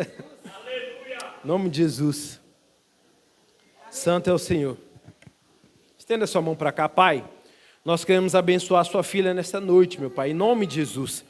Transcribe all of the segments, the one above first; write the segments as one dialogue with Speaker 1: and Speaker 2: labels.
Speaker 1: Em nome de Jesus. Santo é o Senhor. Estenda sua mão para cá, Pai. Nós queremos abençoar a sua filha nesta noite, meu Pai, em nome de Jesus.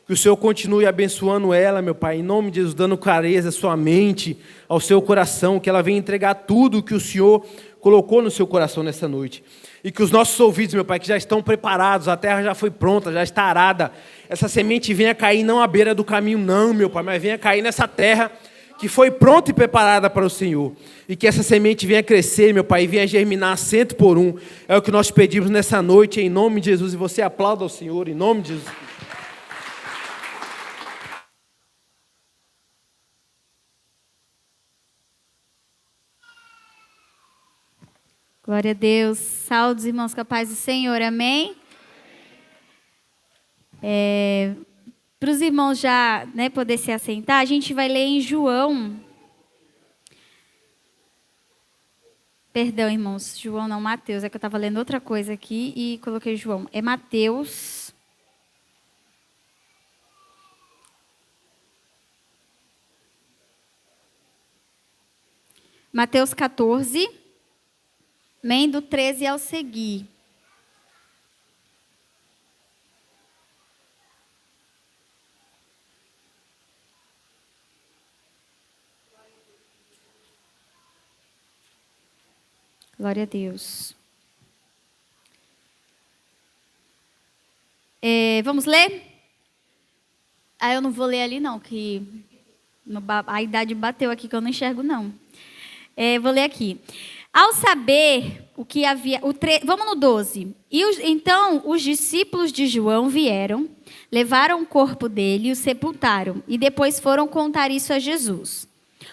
Speaker 1: Que o Senhor continue abençoando ela, meu Pai, em nome de Jesus, dando clareza à sua mente, ao seu coração, que ela venha entregar tudo o que o Senhor colocou no seu coração nessa noite. E que os nossos ouvidos, meu Pai, que já estão preparados, a terra já foi pronta, já está arada, essa semente venha cair não à beira do caminho não, meu Pai, mas venha cair nessa terra que foi pronta e preparada para o Senhor. E que essa semente venha crescer, meu Pai, e venha germinar 100 por 1. É o que nós pedimos nessa noite, em nome de Jesus. E você aplauda ao Senhor, em nome de Jesus.
Speaker 2: Glória a Deus. Saúdos, irmãos, com a paz do Senhor. Amém? Para os irmãos já poder se assentar, a gente vai ler em João. Perdão, irmãos. João não, Mateus. É que eu estava lendo outra coisa aqui e coloquei João. É Mateus. Mateus 14. Amém? Do 13 ao seguir. Glória a Deus. Vamos ler? Eu não vou ler ali não, que a idade bateu aqui que eu não enxergo não. Vou ler aqui. Ao saber o que havia... Vamos no 12. Então os discípulos de João vieram, levaram o corpo dele e o sepultaram, e depois foram contar isso a Jesus.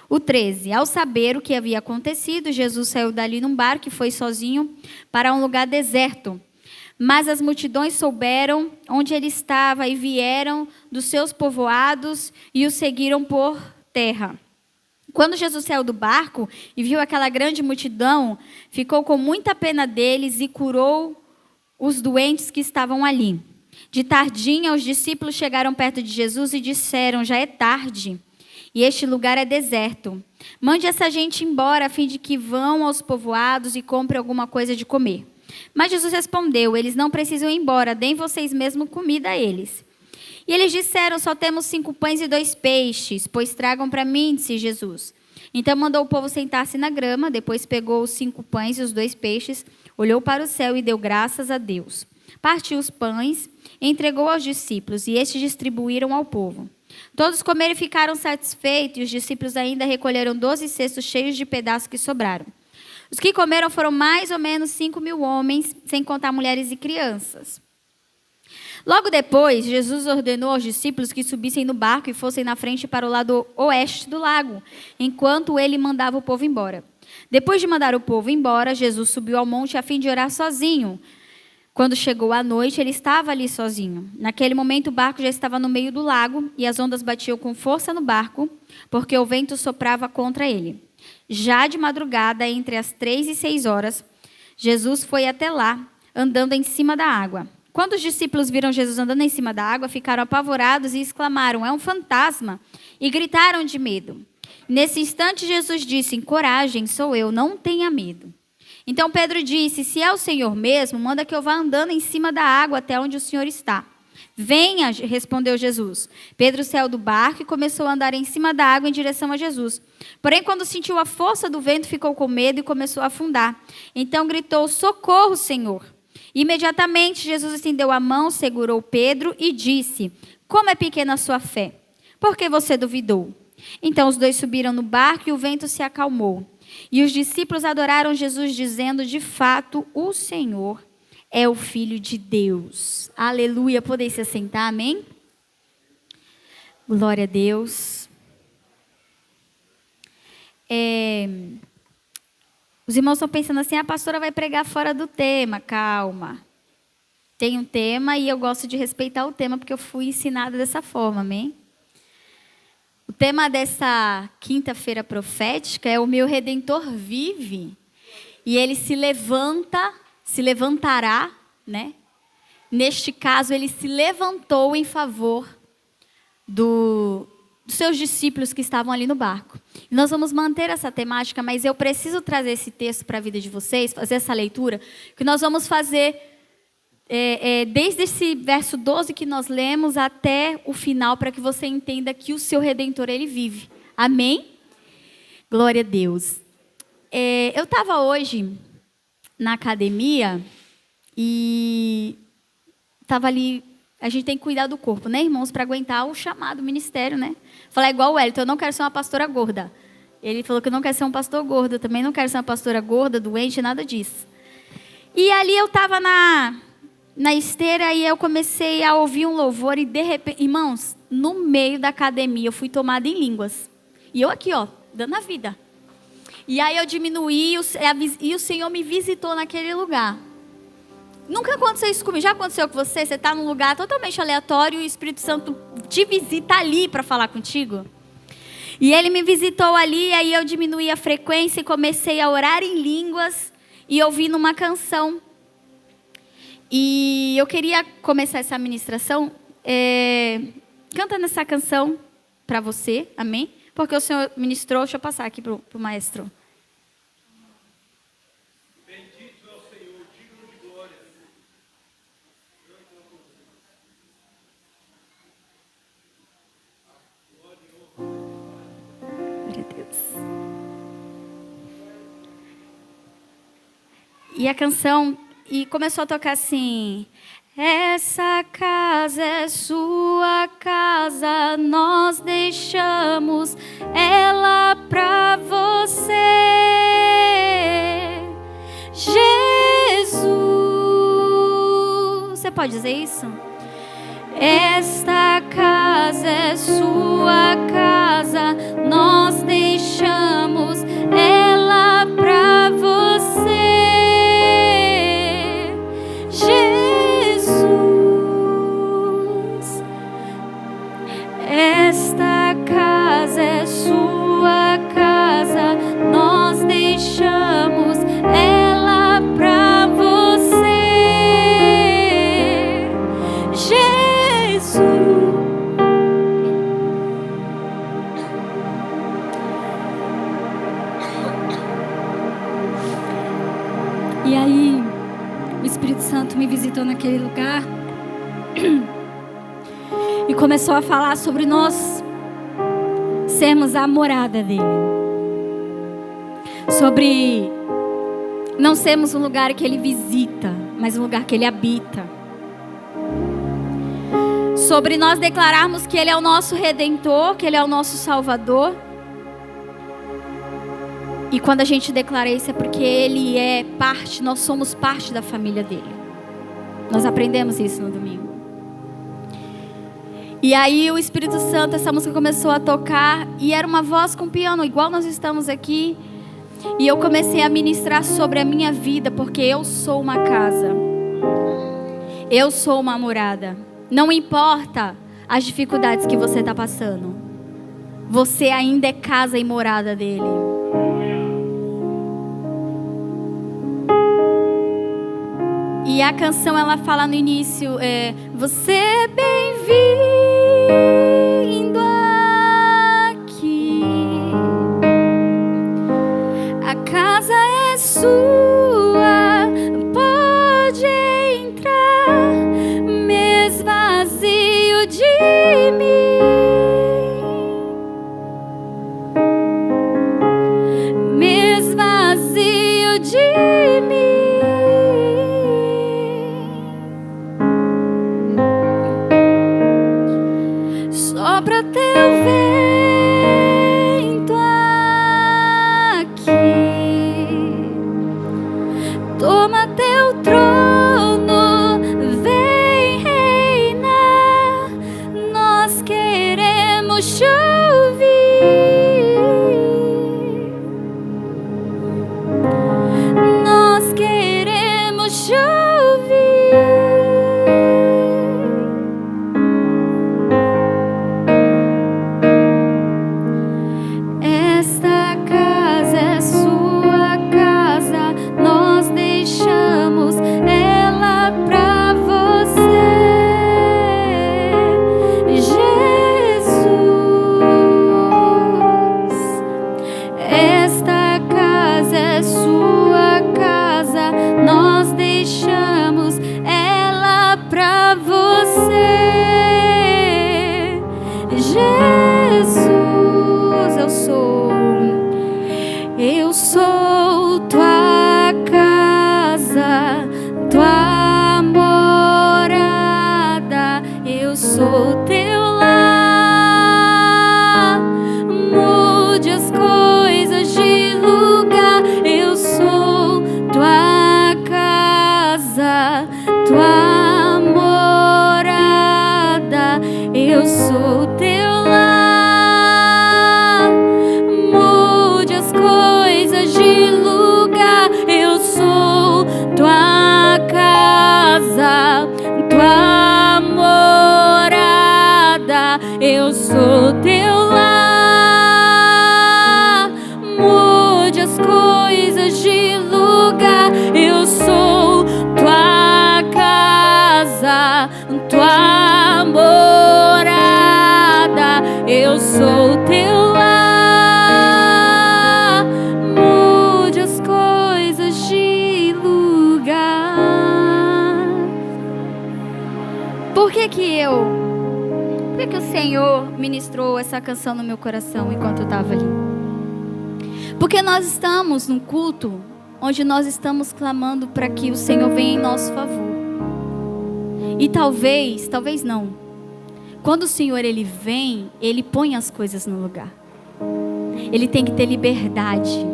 Speaker 2: O 13. Ao saber o que havia acontecido, Jesus saiu dali num barco e foi sozinho para um lugar deserto. Mas as multidões souberam onde ele estava e vieram dos seus povoados e o seguiram por terra. Quando Jesus saiu do barco e viu aquela grande multidão, ficou com muita pena deles e curou os doentes que estavam ali. De tardinha, os discípulos chegaram perto de Jesus e disseram: já é tarde e este lugar é deserto. Mande essa gente embora a fim de que vão aos povoados e comprem alguma coisa de comer. Mas Jesus respondeu: eles não precisam ir embora, deem vocês mesmo comida a eles. E eles disseram: só temos 5 pães e 2 peixes, pois tragam para mim, disse Jesus. Então mandou o povo sentar-se na grama, depois pegou os 5 pães e os 2 peixes, olhou para o céu e deu graças a Deus. Partiu os pães, entregou aos discípulos, e estes distribuíram ao povo. Todos comeram e ficaram satisfeitos, e os discípulos ainda recolheram 12 cestos cheios de pedaços que sobraram. Os que comeram foram mais ou menos 5.000 homens, sem contar mulheres e crianças. Logo depois, Jesus ordenou aos discípulos que subissem no barco e fossem na frente para o lado oeste do lago, enquanto ele mandava o povo embora. Depois de mandar o povo embora, Jesus subiu ao monte a fim de orar sozinho. Quando chegou a noite, ele estava ali sozinho. Naquele momento, o barco já estava no meio do lago e as ondas batiam com força no barco, porque o vento soprava contra ele. Já de madrugada, entre as 3 e 6 horas, Jesus foi até lá, andando em cima da água. Quando os discípulos viram Jesus andando em cima da água, ficaram apavorados e exclamaram: é um fantasma! E gritaram de medo. Nesse instante, Jesus disse: coragem, sou eu, não tenha medo. Então Pedro disse: se é o Senhor mesmo, manda que eu vá andando em cima da água até onde o Senhor está. Venha, respondeu Jesus. Pedro saiu do barco e começou a andar em cima da água em direção a Jesus. Porém, quando sentiu a força do vento, ficou com medo e começou a afundar. Então gritou: socorro, Senhor! Imediatamente Jesus estendeu a mão, segurou Pedro e disse: como é pequena a sua fé? Por que você duvidou? Então os dois subiram no barco e o vento se acalmou. E os discípulos adoraram Jesus, dizendo: de fato, o Senhor é o Filho de Deus. Aleluia. Podem se assentar, amém? Glória a Deus. Os irmãos estão pensando assim: a pastora vai pregar fora do tema. Calma. Tem um tema e eu gosto de respeitar o tema, porque eu fui ensinada dessa forma, amém? O tema dessa quinta-feira profética é: o meu Redentor vive. E ele se levantará, né? Neste caso, ele se levantou em favor do dos seus discípulos que estavam ali no barco. E nós vamos manter essa temática, mas eu preciso trazer esse texto para a vida de vocês, fazer essa leitura, que nós vamos fazer desde esse verso 12 que nós lemos até o final, para que você entenda que o seu Redentor, ele vive. Amém? Glória a Deus. Eu estava hoje na academia e estava ali. A gente tem que cuidar do corpo, né, irmãos, para aguentar o chamado ministério, né? Falar igual o Wellington, eu não quero ser uma pastora gorda. Ele falou que eu não quero ser um pastor gordo, eu também não quero ser uma pastora gorda, doente, nada disso. E ali eu estava na esteira e eu comecei a ouvir um louvor e de repente, irmãos, no meio da academia eu fui tomada em línguas. E eu aqui, ó, dando a vida. E aí eu diminuí e o Senhor me visitou naquele lugar. Nunca aconteceu isso comigo. Já aconteceu com você? Você está num lugar totalmente aleatório e o Espírito Santo te visita ali para falar contigo? E ele me visitou ali, e aí eu diminuí a frequência e comecei a orar em línguas e ouvindo uma canção. E eu queria começar essa ministração cantando essa canção para você, amém? Porque o Senhor ministrou. Deixa eu passar aqui para o maestro.
Speaker 1: Bendito é o Senhor, digno de glória.
Speaker 2: Glória a Deus. E a canção começou a tocar assim: essa casa é sua casa, nós deixamos ela pra você, Jesus. Você pode dizer isso? Esta casa é sua casa, nós deixamos ela pra você, Jesus. Esta casa é sua casa, nós deixamos ela pra você, Jesus. E aí, o Espírito Santo me visitou naquele lugar e começou a falar sobre nós sermos a morada dele. Sobre não sermos um lugar que ele visita, mas um lugar que ele habita. Sobre nós declararmos que ele é o nosso Redentor, que ele é o nosso Salvador. E quando a gente declara isso é porque ele é parte, nós somos parte da família dele. Nós aprendemos isso no domingo. E aí o Espírito Santo, essa música começou a tocar e era uma voz com piano, igual nós estamos aqui. E eu comecei a ministrar sobre a minha vida, porque eu sou uma casa. Eu sou uma morada. Não importa as dificuldades que você está passando, você ainda é casa e morada dele. E a canção, ela fala no início, você é bem-vindo aqui. A casa é sua, pode entrar, me esvazio de mim, me esvazio de mim. que o Senhor ministrou essa canção no meu coração enquanto eu estava ali? Porque nós estamos num culto onde nós estamos clamando para que o Senhor venha em nosso favor. E talvez não. Quando o Senhor ele vem, ele põe as coisas no lugar. Ele tem que ter liberdade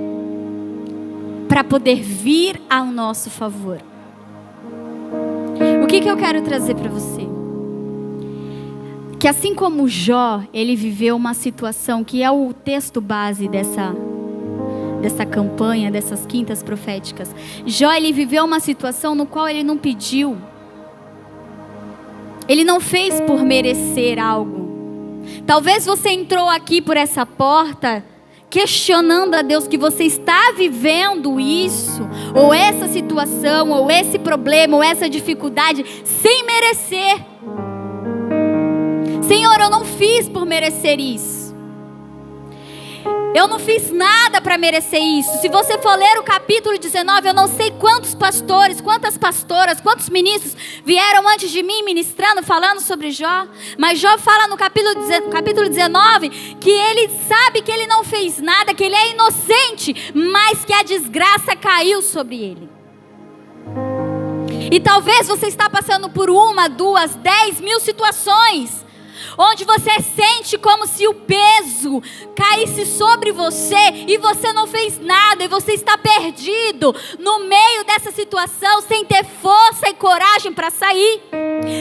Speaker 2: para poder vir ao nosso favor. O que eu quero trazer para você? Que assim como Jó, ele viveu uma situação que é o texto base dessa campanha, dessas quintas proféticas. Jó, ele viveu uma situação no qual ele não pediu. Ele não fez por merecer algo. Talvez você entrou aqui por essa porta questionando a Deus que você está vivendo isso, ou essa situação, ou esse problema, ou essa dificuldade, sem merecer. Senhor, eu não fiz por merecer isso. Eu não fiz nada para merecer isso. Se você for ler o capítulo 19, eu não sei quantos pastores, quantas pastoras, quantos ministros vieram antes de mim ministrando, falando sobre Jó. Mas Jó fala no capítulo 19 que ele sabe que ele não fez nada, que ele é inocente, mas que a desgraça caiu sobre ele. E talvez você está passando por 1, 2, 10 mil situações onde você sente como se o peso caísse sobre você e você não fez nada, e você está perdido no meio dessa situação, sem ter força e coragem para sair,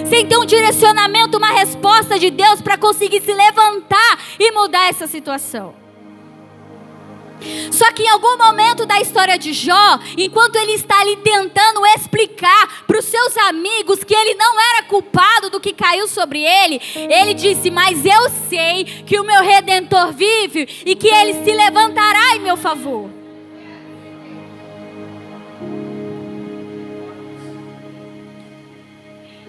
Speaker 2: sem ter um direcionamento, uma resposta de Deus para conseguir se levantar e mudar essa situação. Só que em algum momento da história de Jó, enquanto ele está ali tentando explicar para os seus amigos que ele não era culpado do que caiu sobre ele, ele disse: mas eu sei que o meu Redentor vive e que ele se levantará em meu favor.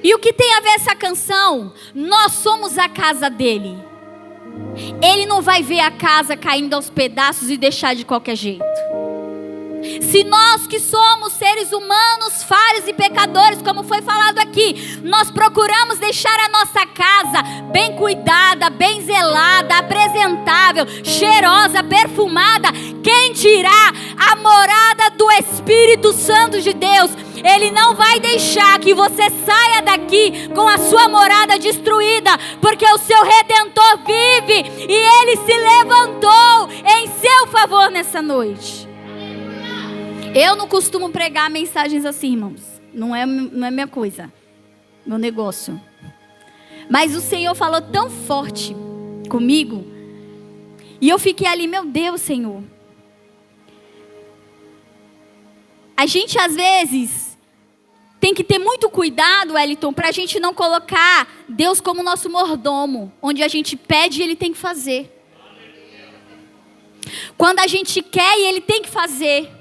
Speaker 2: E o que tem a ver essa canção? Nós somos a casa dele. Ele não vai ver a casa caindo aos pedaços e deixar de qualquer jeito. Se nós que somos seres humanos, falhos e pecadores, como foi falado aqui, nós procuramos deixar a nossa casa bem cuidada, bem zelada, apresentável, cheirosa, perfumada, quem dirá a morada do Espírito Santo de Deus? Ele não vai deixar que você saia daqui com a sua morada destruída, porque o seu Redentor vive e ele se levantou em seu favor nessa noite. Eu não costumo pregar mensagens assim, irmãos. Não é minha coisa, meu negócio. Mas o Senhor falou tão forte comigo, e eu fiquei ali, meu Deus, Senhor. A gente às vezes tem que ter muito cuidado, Wellington, para a gente não colocar Deus como nosso mordomo, onde a gente pede e Ele tem que fazer. Quando a gente quer e Ele tem que fazer.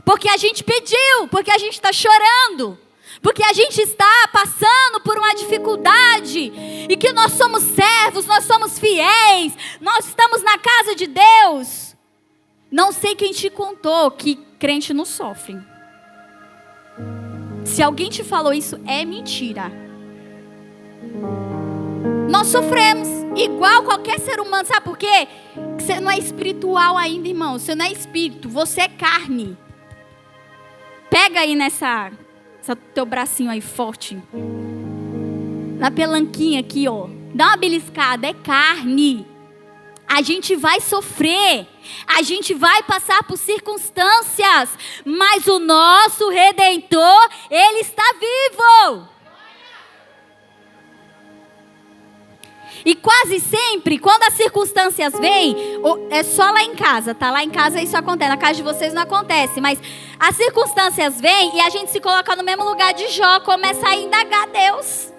Speaker 2: Porque a gente pediu, porque a gente está chorando, porque a gente está passando por uma dificuldade, e que nós somos servos, nós somos fiéis, nós estamos na casa de Deus. Não sei quem te contou que crente não sofre. Se alguém te falou isso, é mentira. Nós sofremos, igual qualquer ser humano. Sabe por quê? Você não é espiritual ainda, irmão. Você não é espírito, você é carne. Pega aí nessa teu bracinho aí forte. Na pelanquinha aqui, ó. Dá uma beliscada, é carne. A gente vai sofrer, a gente vai passar por circunstâncias, mas o nosso Redentor, Ele está vivo. E quase sempre, quando as circunstâncias vêm, é só lá em casa, tá? Lá em casa isso acontece, na casa de vocês não acontece, mas as circunstâncias vêm e a gente se coloca no mesmo lugar de Jó, começa a indagar Deus.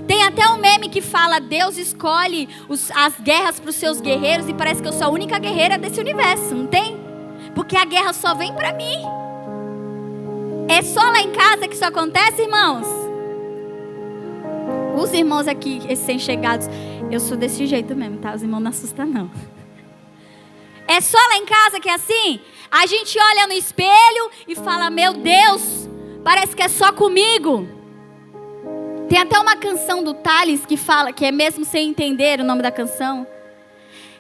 Speaker 2: Tem até um meme que fala: Deus escolhe as guerras para os seus guerreiros, e parece que eu sou a única guerreira desse universo, não tem? Porque a guerra só vem para mim. É só lá em casa que isso acontece, irmãos? Os irmãos aqui, recém-chegados, eu sou desse jeito mesmo, tá? Os irmãos não assustam, não. É só lá em casa que é assim? A gente olha no espelho e fala: meu Deus, parece que é só comigo. Tem até uma canção do Thales que fala, que é mesmo sem entender o nome da canção.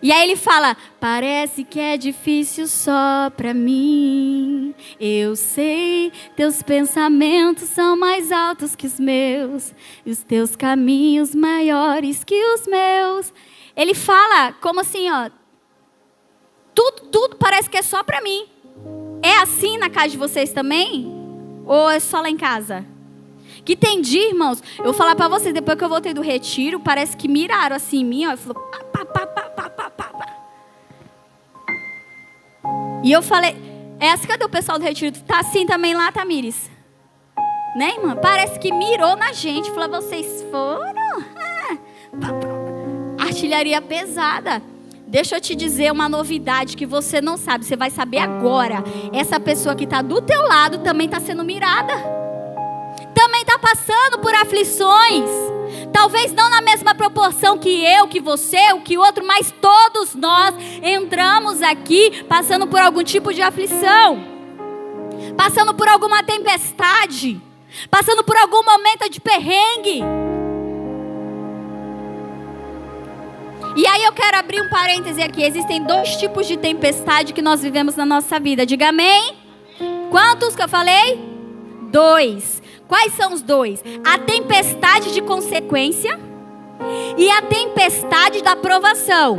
Speaker 2: E aí ele fala: parece que é difícil só pra mim. Eu sei, teus pensamentos são mais altos que os meus, e os teus caminhos maiores que os meus. Ele fala como assim, ó, tudo parece que é só pra mim. É assim na casa de vocês também? Ou é só lá em casa? Que tem dia, irmãos, eu vou falar pra vocês, depois que eu voltei do retiro, parece que miraram assim em mim, ó, e falou pá, pá, pá, pá, pá, pá, pá. E eu falei, cadê o pessoal do retiro? Tá assim também lá, Tamires? Né, irmã? Parece que mirou na gente, falou, vocês foram? Artilharia pesada. Deixa eu te dizer uma novidade que você não sabe, você vai saber agora. Essa pessoa que está do teu lado também está sendo mirada. Também está passando por aflições. Talvez não na mesma proporção que eu, que você, o que o outro, mas todos nós entramos aqui passando por algum tipo de aflição. Passando por alguma tempestade. Passando por algum momento de perrengue. E aí eu quero abrir um parêntese aqui. Existem 2 tipos de tempestade que nós vivemos na nossa vida. Diga amém. Quantos que eu falei? 2. Quais são os 2? A tempestade de consequência e a tempestade da provação.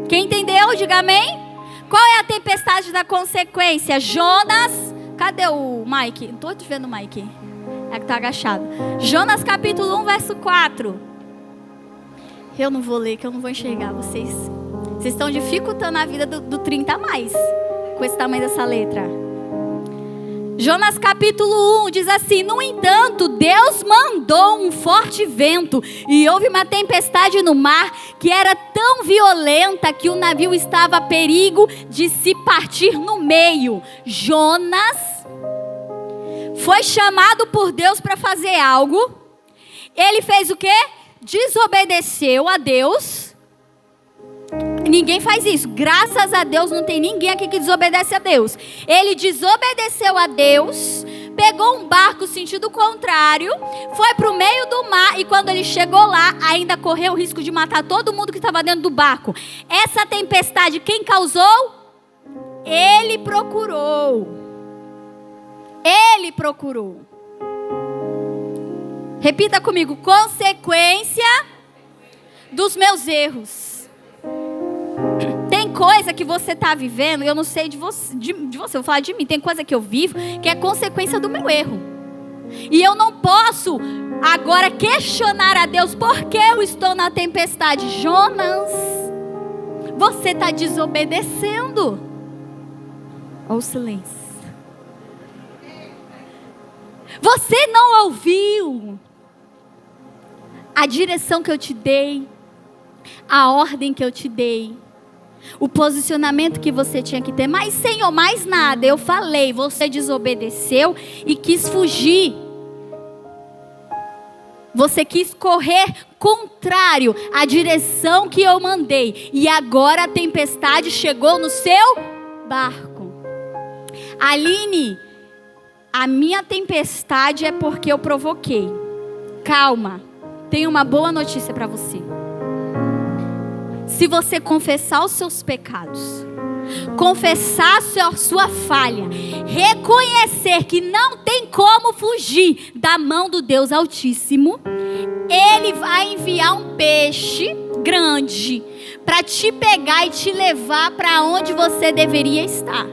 Speaker 2: Quem entendeu? Diga amém. Qual é a tempestade da consequência? Jonas. Cadê o Mike? Não estou te vendo o Mike. É que está agachado. Jonas capítulo 1, verso 4. Eu não vou ler, que eu não vou enxergar vocês. Vocês estão dificultando a vida do 30 a mais com esse tamanho dessa letra. Jonas capítulo 1 diz assim: no entanto, Deus mandou um forte vento e houve uma tempestade no mar que era tão violenta que o navio estava a perigo de se partir no meio. Jonas foi chamado por Deus para fazer algo. Ele fez o quê? Desobedeceu a Deus. Ninguém faz isso. Graças a Deus não tem ninguém aqui que desobedece a Deus. Ele desobedeceu a Deus, pegou um barco sentido contrário, foi para o meio do mar e quando ele chegou lá, ainda correu o risco de matar todo mundo que estava dentro do barco. Essa tempestade, quem causou? Ele procurou. Ele procurou. Repita comigo: consequência dos meus erros. Tem coisa que você está vivendo, eu não sei de você, eu vou falar de mim. Tem coisa que eu vivo que é consequência do meu erro. E eu não posso agora questionar a Deus porque eu estou na tempestade. Jonas, você está desobedecendo. Olha o silêncio. Você não ouviu a direção que eu te dei, a ordem que eu te dei, o posicionamento que você tinha que ter. Mas Senhor, mais nada, eu falei, você desobedeceu e quis fugir. Você quis correr contrário à direção que eu mandei. E agora a tempestade chegou no seu barco. Aline, a minha tempestade é porque eu provoquei. Calma, tenho uma boa notícia para você. Se você confessar os seus pecados, confessar a sua falha, reconhecer que não tem como fugir da mão do Deus Altíssimo, Ele vai enviar um peixe grande para te pegar e te levar para onde você deveria estar.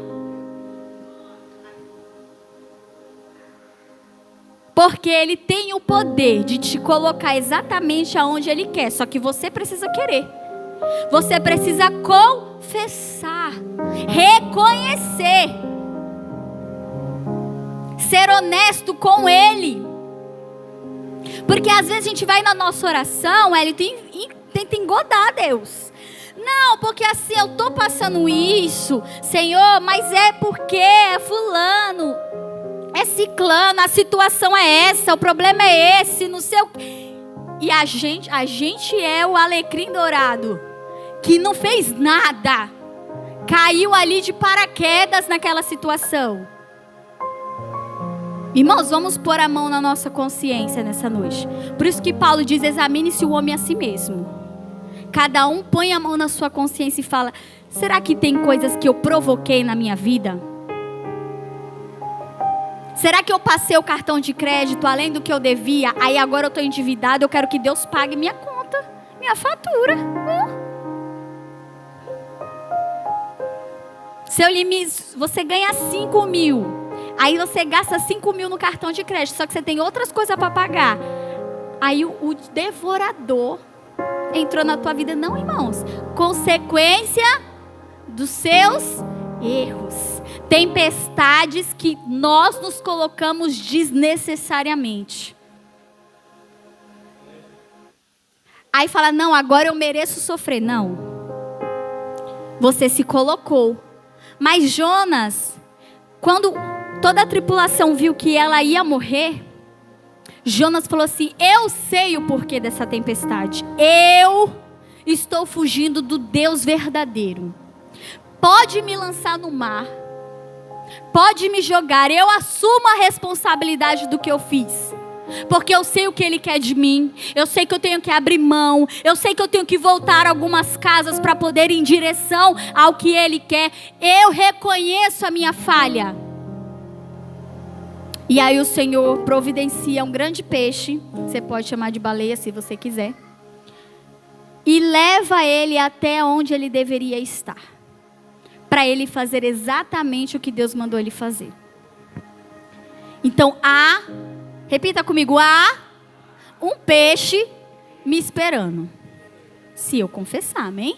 Speaker 2: Porque Ele tem o poder de te colocar exatamente aonde Ele quer, só que você precisa querer. Você precisa confessar, reconhecer, ser honesto com Ele. Porque às vezes a gente vai na nossa oração, Ele tenta engodar Deus. Não, porque assim, eu estou passando isso, Senhor, mas é porque é fulano, é ciclano, a situação é essa, o problema é esse, não sei o quê. E a gente é o alecrim dourado, que não fez nada, caiu ali de paraquedas naquela situação. Irmãos, vamos pôr a mão na nossa consciência nessa noite. Por isso que Paulo diz, examine-se o homem a si mesmo. Cada um põe a mão na sua consciência e fala, será que tem coisas que eu provoquei na minha vida? Será que eu passei o cartão de crédito além do que eu devia? Aí agora eu estou endividado, eu quero que Deus pague minha conta, minha fatura. Seu limite, você ganha 5 mil. Aí você gasta 5 mil no cartão de crédito, só que você tem outras coisas para pagar. Aí o devorador entrou na tua vida. Não, irmãos. Consequência dos seus erros. Tempestades que nós nos colocamos desnecessariamente. Aí fala, não, agora eu mereço sofrer. Não. Você se colocou. Mas Jonas, quando toda a tripulação viu que ela ia morrer, Jonas falou assim, eu sei o porquê dessa tempestade. Eu estou fugindo do Deus verdadeiro. Pode me lançar no mar. Pode me jogar. Eu assumo a responsabilidade do que eu fiz. Porque eu sei o que Ele quer de mim. Eu sei que eu tenho que abrir mão. Eu sei que eu tenho que voltar algumas casas para poder ir em direção ao que Ele quer. Eu reconheço a minha falha. E aí o Senhor providencia um grande peixe. Você pode chamar de baleia se você quiser. E leva ele até onde ele deveria estar. Para ele fazer exatamente o que Deus mandou ele fazer. Então repita comigo, há um peixe me esperando. Se eu confessar, amém?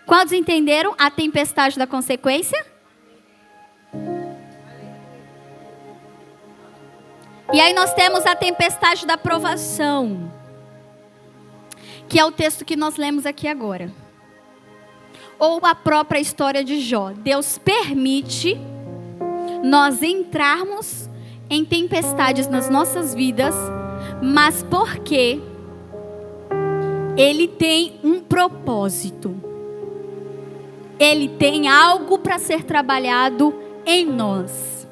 Speaker 2: Quantos entenderam a tempestade da consequência? E aí nós temos a tempestade da provação. Que é o texto que nós lemos aqui agora. Ou a própria história de Jó. Deus permite nós entrarmos em tempestades nas nossas vidas, mas porque Ele tem um propósito. Ele tem algo para ser trabalhado em nós.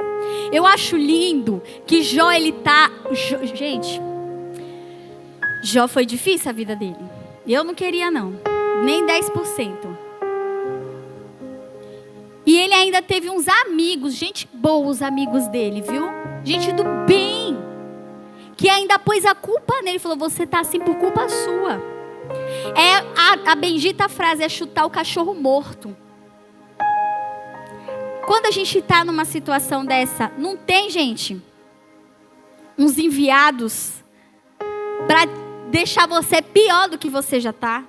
Speaker 2: Eu acho lindo que Jó, gente, Jó foi difícil a vida dele. Eu não queria não, nem 10%. E ele ainda teve uns amigos, gente boa, os amigos dele, viu? Gente do bem, que ainda pôs a culpa nele. Falou, você está assim por culpa sua. A bendita frase é chutar o cachorro morto. Quando a gente está numa situação dessa, não tem, gente, uns enviados para deixar você pior do que você já está.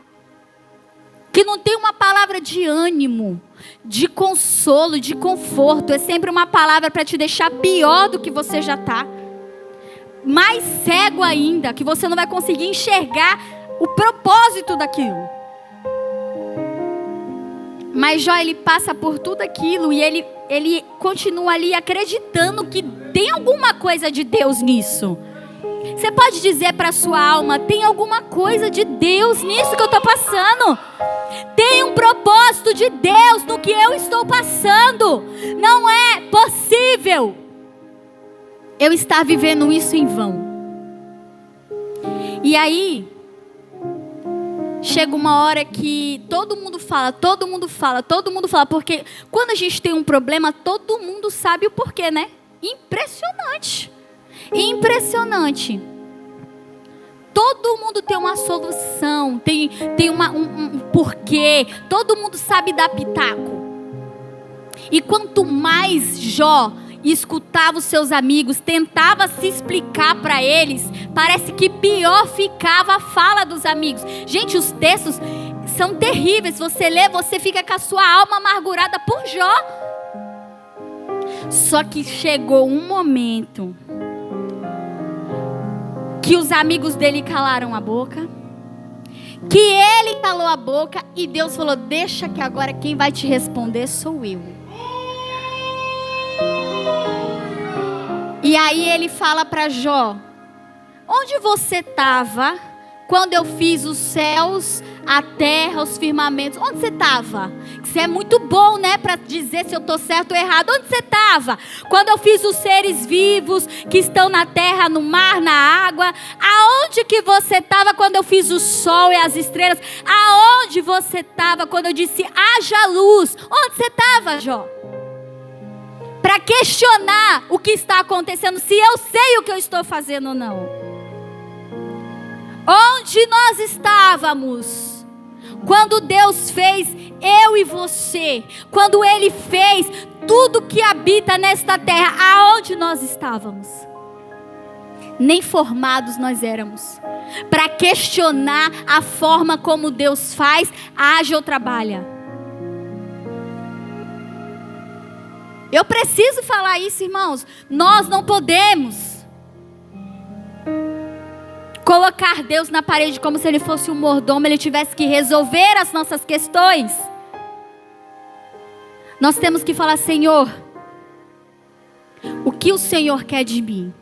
Speaker 2: Que não tem uma palavra de ânimo, de consolo, de conforto. É sempre uma palavra para te deixar pior do que você já está. Mais cego ainda, que você não vai conseguir enxergar o propósito daquilo. Mas Jó, ele passa por tudo aquilo e ele continua ali acreditando que tem alguma coisa de Deus nisso. Você pode dizer para a sua alma, tem alguma coisa de Deus nisso que eu estou passando. Tem um propósito de Deus no que eu estou passando. Não é possível eu estar vivendo isso em vão. E aí, chega uma hora que todo mundo fala, porque quando a gente tem um problema, todo mundo sabe o porquê, né? Impressionante. Impressionante. Todo mundo tem uma solução, tem um porquê. Todo mundo sabe dar pitaco. E quanto mais Jó escutava os seus amigos, tentava se explicar para eles, parece que pior ficava a fala dos amigos. Gente, os textos são terríveis. Você lê, você fica com a sua alma amargurada por Jó. Só que chegou um momento que os amigos dele calaram a boca, que ele calou a boca e Deus falou, deixa que agora quem vai te responder sou eu. E aí ele fala para Jó, onde você estava quando eu fiz os céus, a terra, os firmamentos. Onde você estava? Isso é muito bom, né? Para dizer se eu estou certo ou errado. Onde você estava? Quando eu fiz os seres vivos que estão na terra, no mar, na água. Aonde que você estava quando eu fiz o sol e as estrelas? Aonde você estava quando eu disse haja luz? Onde você estava, Jó? Para questionar o que está acontecendo, se eu sei o que eu estou fazendo ou não. Onde nós estávamos quando Deus fez eu e você, quando Ele fez tudo que habita nesta terra, aonde nós estávamos? Nem formados nós éramos para questionar a forma como Deus faz, age ou trabalha. Eu preciso falar isso, irmãos. Nós não podemos colocar Deus na parede como se Ele fosse um mordomo, Ele tivesse que resolver as nossas questões. Nós temos que falar: Senhor, o que o Senhor quer de mim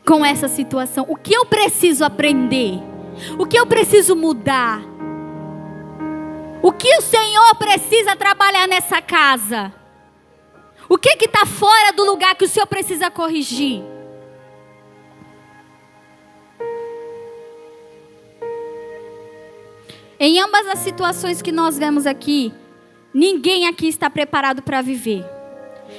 Speaker 2: com essa situação? O que eu preciso aprender? O que eu preciso mudar? O que o Senhor precisa trabalhar nessa casa? O que está fora do lugar que o Senhor precisa corrigir? Em ambas as situações que nós vemos aqui, ninguém aqui está preparado para viver.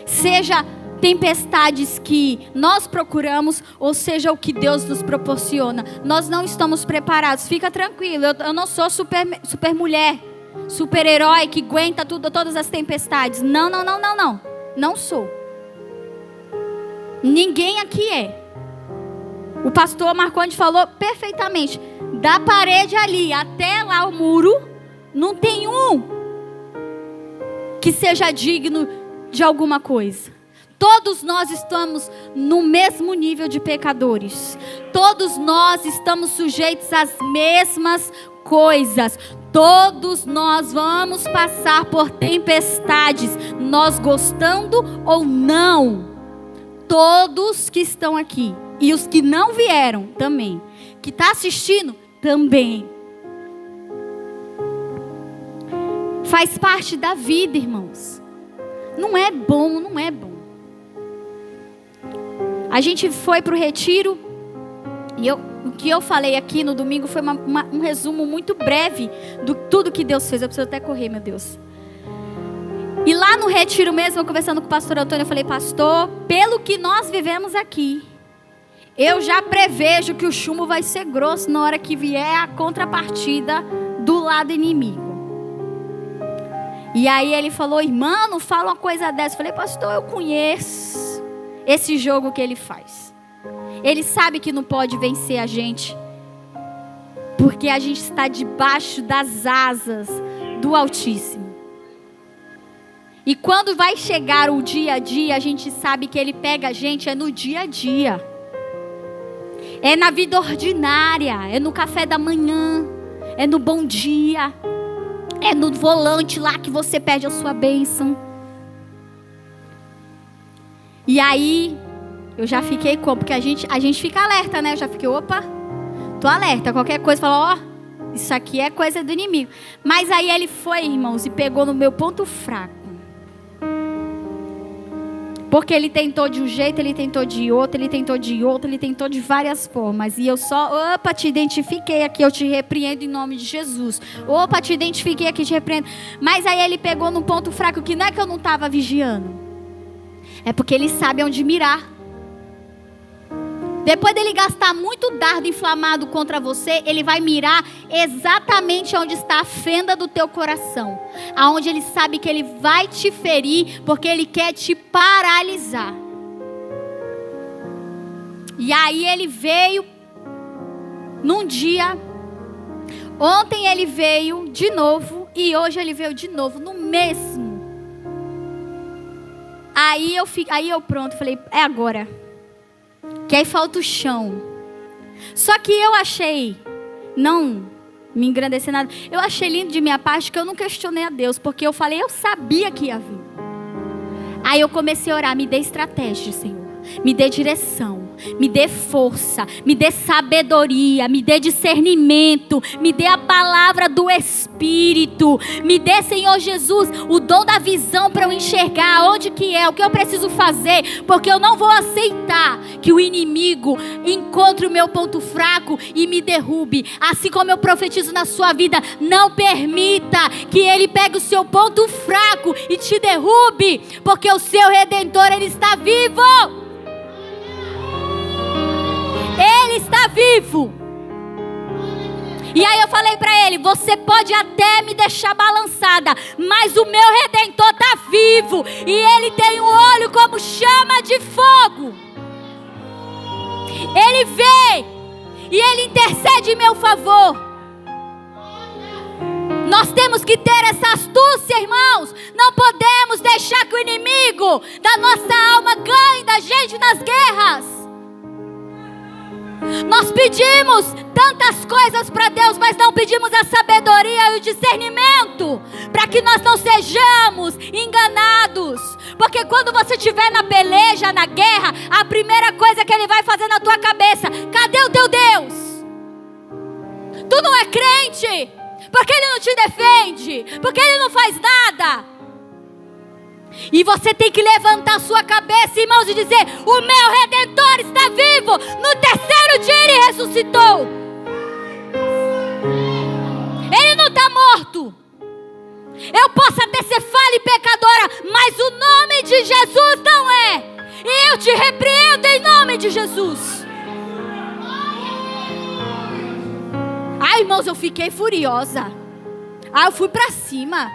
Speaker 2: Seja tempestades que nós procuramos, ou seja o que Deus nos proporciona. Nós não estamos preparados. Fica tranquilo, eu não sou super mulher, super herói que aguenta todas as tempestades. Não. Não sou. Ninguém aqui é. O pastor Marcondes falou perfeitamente. Da parede ali até lá o muro, não tem um que seja digno de alguma coisa. Todos nós estamos no mesmo nível de pecadores. Todos nós estamos sujeitos às mesmas coisas. Todos nós vamos passar por tempestades, nós gostando ou não. Todos que estão aqui e os que não vieram também, que está assistindo também. Faz parte da vida, irmãos. Não é bom. A gente foi para o retiro e o que eu falei aqui no domingo foi um resumo muito breve de tudo que Deus fez. Eu preciso até correr, meu Deus. E lá no retiro mesmo, eu conversando com o pastor Antônio, eu falei: pastor, pelo que nós vivemos aqui, eu já prevejo que o chumbo vai ser grosso na hora que vier a contrapartida do lado inimigo. E aí ele falou: irmã, não fala uma coisa dessa. Eu falei: pastor, eu conheço esse jogo que ele faz. Ele sabe que não pode vencer a gente, porque a gente está debaixo das asas do Altíssimo. E quando vai chegar o dia a dia, a gente sabe que Ele pega a gente no dia a dia. É na vida ordinária, é no café da manhã, é no bom dia, é no volante lá que você pede a sua bênção. E aí eu já fiquei como? Porque a gente fica alerta, né? Eu já fiquei, opa, tô alerta. Qualquer coisa, fala, ó, isso aqui é coisa do inimigo. Mas aí ele foi, irmãos, e pegou no meu ponto fraco. Porque ele tentou de um jeito, ele tentou de outro, ele tentou de outro, ele tentou de várias formas. E eu só, opa, te identifiquei aqui, eu te repreendo em nome de Jesus. Opa, te identifiquei aqui, te repreendo. Mas aí ele pegou no ponto fraco, que não é que eu não estava vigiando. É porque ele sabe onde mirar. Depois dele gastar muito dardo inflamado contra você, ele vai mirar exatamente onde está a fenda do teu coração. Aonde ele sabe que ele vai te ferir, porque ele quer te paralisar. E aí ele veio num dia. Ontem ele veio de novo e hoje ele veio de novo no mesmo. Aí eu pronto, falei, é agora. Que aí falta o chão. Só que eu achei, não me engrandecer nada, eu achei lindo de minha parte que eu não questionei a Deus, porque eu falei, eu sabia que ia vir. Aí eu comecei a orar, me dê estratégia, Senhor, me dê direção, me dê força, me dê sabedoria, me dê discernimento, me dê a palavra do Espírito, me dê, Senhor Jesus, o dom da visão para eu enxergar onde que é, o que eu preciso fazer, porque eu não vou aceitar que o inimigo encontre o meu ponto fraco e me derrube. Assim como eu profetizo na sua vida, não permita que ele pegue o seu ponto fraco e te derrube, porque o seu Redentor, ele está vivo. Ele está vivo. E aí eu falei para ele: você pode até me deixar balançada, mas o meu Redentor está vivo, e ele tem um olho como chama de fogo. Ele vê e ele intercede em meu favor. Nós temos que ter essa astúcia, irmãos. Não podemos deixar que o inimigo da nossa alma ganhe da gente nas guerras. Nós pedimos tantas coisas para Deus, mas não pedimos a sabedoria e o discernimento, para que nós não sejamos enganados. Porque quando você estiver na peleja, na guerra, a primeira coisa que ele vai fazer na tua cabeça: cadê o teu Deus? Tu não é crente? Porque ele não te defende, porque ele não faz nada. E você tem que levantar sua cabeça, irmãos, e dizer: o meu Redentor está vivo. No terceiro dia ele ressuscitou. Ele não está morto. Eu posso até ser falha e pecadora, mas o nome de Jesus não é. E eu te repreendo em nome de Jesus. Ai, irmãos, eu fiquei furiosa. Eu fui pra cima.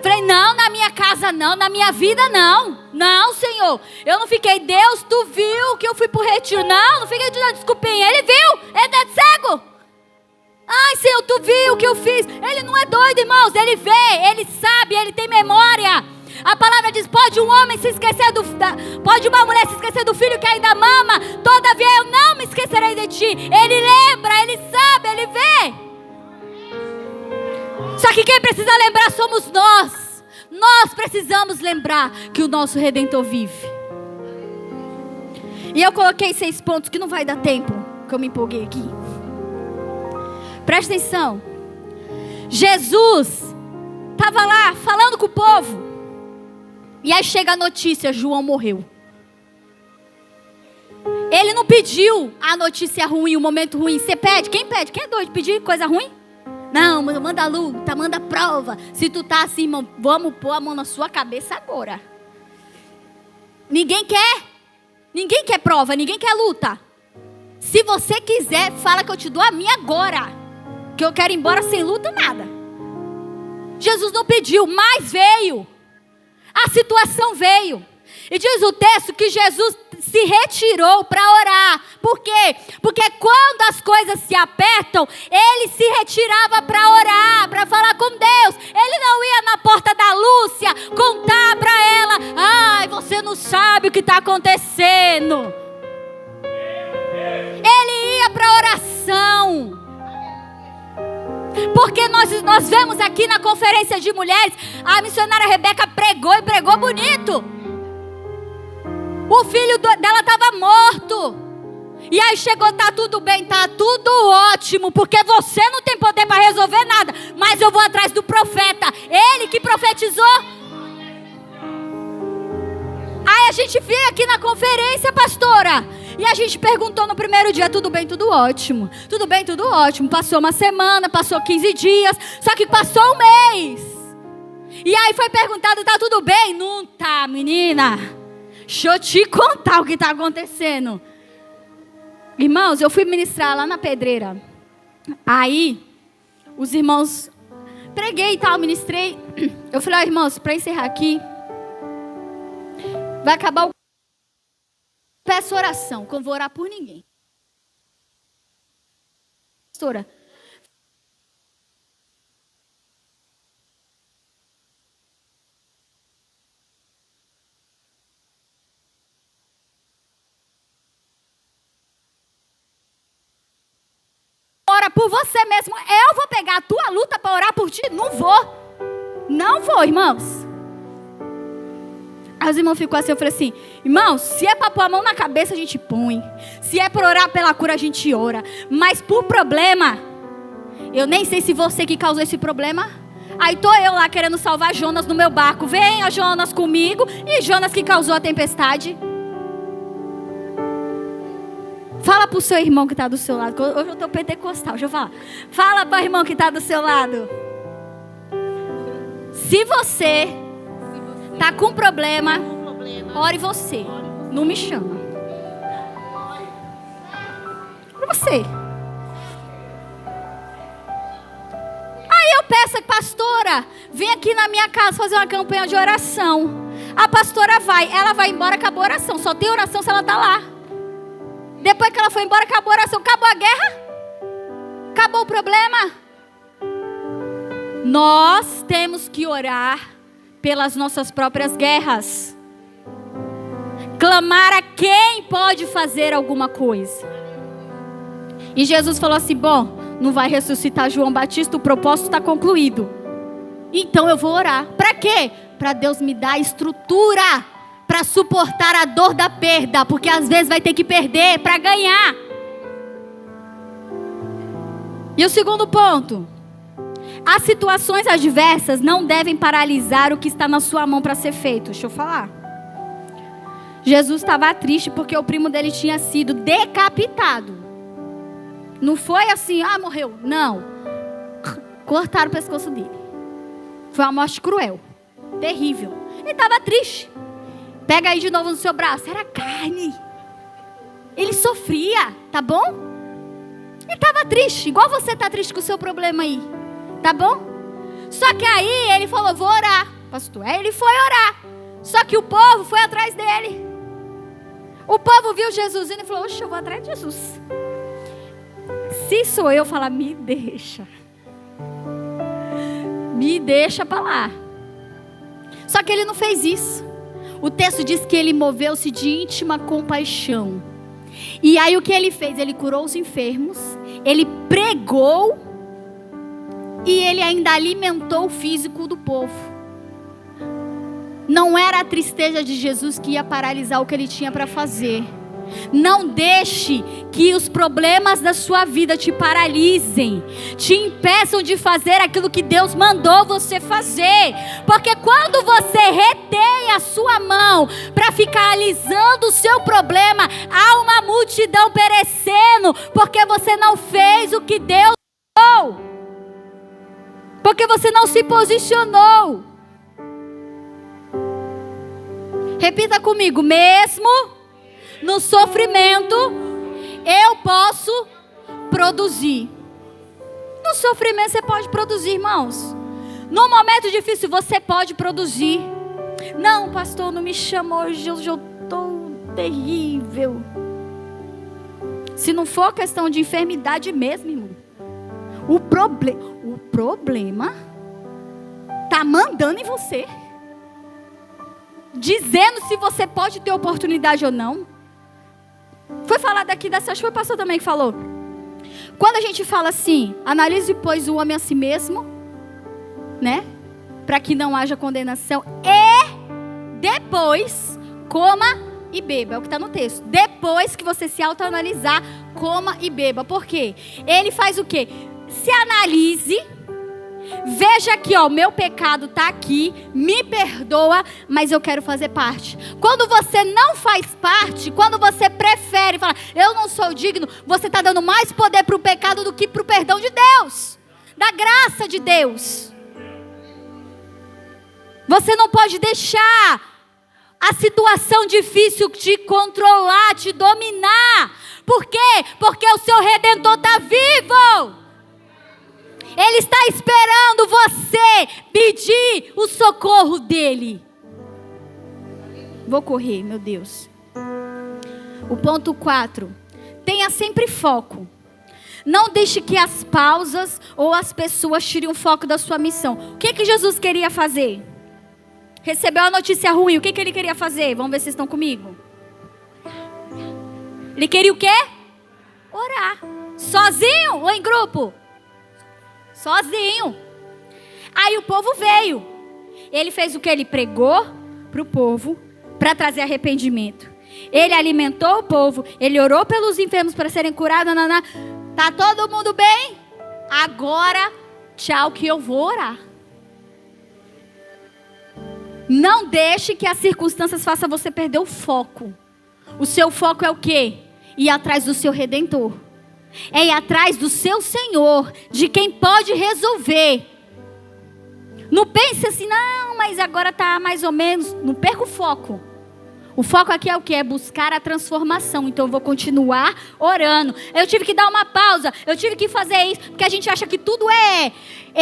Speaker 2: Falei: não, na minha casa não, na minha vida não. Não, Senhor. Eu não fiquei: Deus, tu viu que eu fui pro retiro? Não fiquei dizendo desculpinha. Ele viu, ele é cego. Ai, Senhor, tu viu o que eu fiz? Ele não é doido, irmãos. Ele vê, ele sabe, ele tem memória. A palavra diz: pode um homem se esquecer pode uma mulher se esquecer do filho que ainda mama, todavia eu não me esquecerei de ti. Ele lembra, ele sabe, ele vê. Só que quem precisa lembrar somos nós. Nós precisamos lembrar que o nosso Redentor vive. E eu coloquei 6 pontos que não vai dar tempo, que eu me empolguei aqui. Presta atenção. Jesus estava lá falando com o povo, e aí chega a notícia: João morreu. Ele não pediu a notícia ruim, o momento ruim. Você pede? Quem pede? Quem é doido de pedir coisa ruim? Não, manda luta, manda prova. Se tu tá assim, irmão, vamos pôr a mão na sua cabeça agora. Ninguém quer prova, ninguém quer luta. Se você quiser, fala que eu te dou a minha agora, que eu quero ir embora sem luta, nada. Jesus não pediu, mas veio. A situação veio. E diz o texto que Jesus se retirou para orar. Por quê? Porque quando as coisas se apertam, ele se retirava para orar, para falar com Deus. Ele não ia na porta da Lúcia contar para ela: ai, você não sabe o que está acontecendo. Ele ia para oração. Porque nós vemos aqui na conferência de mulheres, a missionária Rebeca pregou e pregou bonito. O filho dela estava morto. E aí chegou: tá tudo bem, tá tudo ótimo, porque você não tem poder para resolver nada, mas eu vou atrás do profeta, ele que profetizou. Aí a gente veio aqui na conferência, pastora, e a gente perguntou no primeiro dia: tudo bem, tudo ótimo. Tudo bem, tudo ótimo. Passou uma semana, passou 15 dias, só que passou um mês. E aí foi perguntado: tá tudo bem? Não tá, menina. Deixa eu te contar o que está acontecendo. Irmãos, eu fui ministrar lá na Pedreira. Aí, os irmãos, preguei e tal, ministrei. Eu falei: ó, irmãos, para encerrar aqui, vai acabar o... Peço oração, que eu não vou orar por ninguém. Pastora, ora por você mesmo. Eu vou pegar a tua luta para orar por ti? Não vou. Não vou, irmãos. Aí os irmãos ficou assim, eu falei assim, irmão, se é para pôr a mão na cabeça, a gente põe. Se é para orar pela cura, a gente ora. Mas por problema, eu nem sei se você que causou esse problema. Aí tô eu lá querendo salvar Jonas no meu barco. Venha Jonas comigo. E Jonas que causou a tempestade. Fala pro seu irmão que está do seu lado. Hoje eu tô pentecostal, deixa eu falar. Fala para o irmão que está do seu lado. Se você tá com problema, ore você. Não me chama. Ore você. Aí eu peço, pastora, vem aqui na minha casa fazer uma campanha de oração. A pastora vai, ela vai embora, acabou a oração. Só tem oração se ela tá lá. Depois que ela foi embora, acabou a oração. Acabou a guerra? Acabou o problema? Nós temos que orar pelas nossas próprias guerras. Clamar a quem pode fazer alguma coisa. E Jesus falou assim, bom, não vai ressuscitar João Batista, o propósito está concluído. Então eu vou orar. Para quê? Para Deus me dar estrutura para suportar a dor da perda, porque às vezes vai ter que perder para ganhar. E o segundo ponto, as situações adversas não devem paralisar o que está na sua mão para ser feito. Deixa eu falar. Jesus estava triste porque o primo dele tinha sido decapitado. Não foi assim, morreu. Não. Cortaram o pescoço dele. Foi uma morte cruel. Terrível. Ele estava triste. Pega aí de novo no seu braço. Era carne. Ele sofria, tá bom? Ele estava triste. Igual você está triste com o seu problema aí. Tá bom? Só que aí ele falou, vou orar. Pastor, aí ele foi orar. Só que o povo foi atrás dele. O povo viu Jesus indo e falou, oxe, eu vou atrás de Jesus. Se sou eu falar, me deixa. Me deixa para lá. Só que ele não fez isso. O texto diz que ele moveu-se de íntima compaixão. E aí o que ele fez? Ele curou os enfermos. Ele pregou. E ele ainda alimentou o físico do povo. Não era a tristeza de Jesus que ia paralisar o que ele tinha para fazer. Não deixe que os problemas da sua vida te paralisem, te impeçam de fazer aquilo que Deus mandou você fazer. Porque quando você retém a sua mão para ficar alisando o seu problema, há uma multidão perecendo, porque você não fez o que Deus mandou, porque você não se posicionou. Repita comigo, mesmo no sofrimento, eu posso produzir. No sofrimento você pode produzir, irmãos. No momento difícil você pode produzir. Não, pastor, não me chama hoje, eu estou terrível. Se não for questão de enfermidade mesmo, irmão. O problema está mandando em você. Dizendo se você pode ter oportunidade ou não. Foi falado aqui acho que foi o pastor também que falou. Quando a gente fala assim, analise pois o homem a si mesmo, né? Para que não haja condenação. E depois coma e beba. É o que está no texto. Depois que você se autoanalisar, coma e beba. Por quê? Ele faz o quê? Se analise. Veja aqui, ó, o meu pecado está aqui, me perdoa, mas eu quero fazer parte. Quando você não faz parte, quando você prefere falar, eu não sou digno, você está dando mais poder para o pecado do que para o perdão de Deus, da graça de Deus. Você não pode deixar a situação difícil te controlar, te dominar. Por quê? Porque o seu Redentor está vivo. Ele está esperando você pedir o socorro dele. Vou correr, meu Deus. O ponto 4. Tenha sempre foco. Não deixe que as pausas ou as pessoas tirem o foco da sua missão. O que Jesus queria fazer? Recebeu a notícia ruim. O que ele queria fazer? Vamos ver se vocês estão comigo. Ele queria o quê? Orar. Sozinho ou em grupo? Sozinho. Aí o povo veio. Ele fez o que? Ele pregou para o povo. para trazer arrependimento. Ele alimentou o povo, ele orou pelos enfermos para serem curados. Tá todo mundo bem? Agora, tchau que eu vou orar. Não deixe que as circunstâncias façam você perder o foco. O seu foco é o quê? Ir atrás do seu Redentor. É ir atrás do seu Senhor, de quem pode resolver. Não pense assim, não, mas agora está mais ou menos. Não perca o foco. O foco aqui é o quê? É buscar a transformação. Então eu vou continuar orando. Eu tive que dar uma pausa, eu tive que fazer isso, porque a gente acha que tudo é